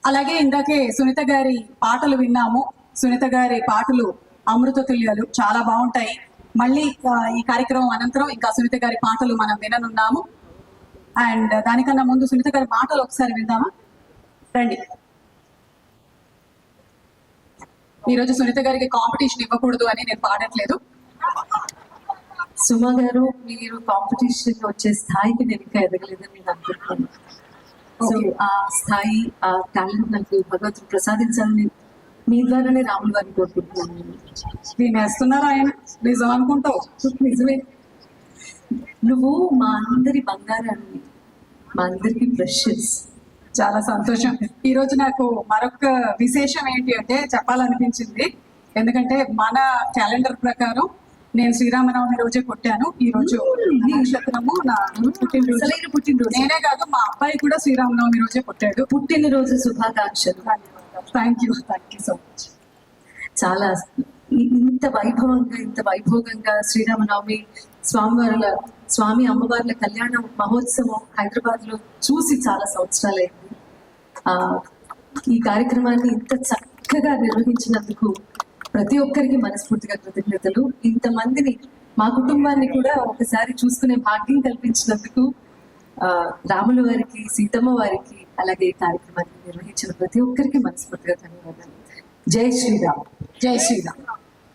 అలాగే ఇందాకే సునీత గారి పాటలు విన్నాము. సునీత గారి పాటలు అమృత తుల్యాలు, చాలా బాగుంటాయి. మళ్ళీ ఈ కార్యక్రమం అనంతరం ఇంకా సునీత గారి పాటలు మనం విననున్నాము. అండ్ దానికన్నా ముందు సునీత గారి పాటలు ఒకసారి విందామా? రండి. ఈరోజు సునీత గారికి కాంపిటీషన్ ఇవ్వకూడదు అని నేను పాడట్లేదు. సుమా గారు, మీరు కాంపిటీషన్ వచ్చే స్థాయికి నేను ఇంకా ఎదగలేదని నేను అనుకుంటున్నాను. సో ఆ స్థాయి, ఆ టాలెంట్ నాకు భగవంతుడు ప్రసాదించాలని మీ ద్వారానే రాములు గారిని కోరుకుంటున్నాను. నేను వేస్తున్నారా ఆయన నిజం అనుకుంటావు? నిజమే, నువ్వు మా అందరి బంగారాన్ని, మా అందరికి ప్రెషియస్. చాలా సంతోషం. ఈ రోజు నాకు మరొక విశేషం ఏంటి అంటే చెప్పాలనిపించింది. ఎందుకంటే మన క్యాలెండర్ ప్రకారం నేను శ్రీరామనవమి రోజే పుట్టాను. ఈ రోజు నక్షత్రము నా పుట్టినరోజు. నేనే కాదు, మా అబ్బాయి కూడా శ్రీరామనవమి రోజే పుట్టాడు. పుట్టినరోజు శుభాకాంక్షలు. Thank you so much. చాలా ఇంత వైభవంగా, ఇంత వైభోగంగా శ్రీరామనవమి స్వామి అమ్మవార్ల కళ్యాణ మహోత్సవం హైదరాబాద్ లో చూసి చాలా సంవత్సరాలైంది. ఈ కార్యక్రమాన్ని ఇంత చక్కగా నిర్వహించినందుకు ప్రతి ఒక్కరికి మనస్ఫూర్తిగా కృతజ్ఞతలు. ఇంతమందిని, మా కుటుంబాన్ని కూడా ఒకసారి చూసుకునే భాగ్యం కల్పించినందుకు రాముల వారికి, సీతమ్మ వారికి, అలాగే ఈ కార్యక్రమాన్ని నిర్వహించిన ప్రతి ఒక్కరికి మనస్ఫూర్తిగా ధన్యవాదాలు. జై శ్రీరామ్. జై శ్రీరామ్.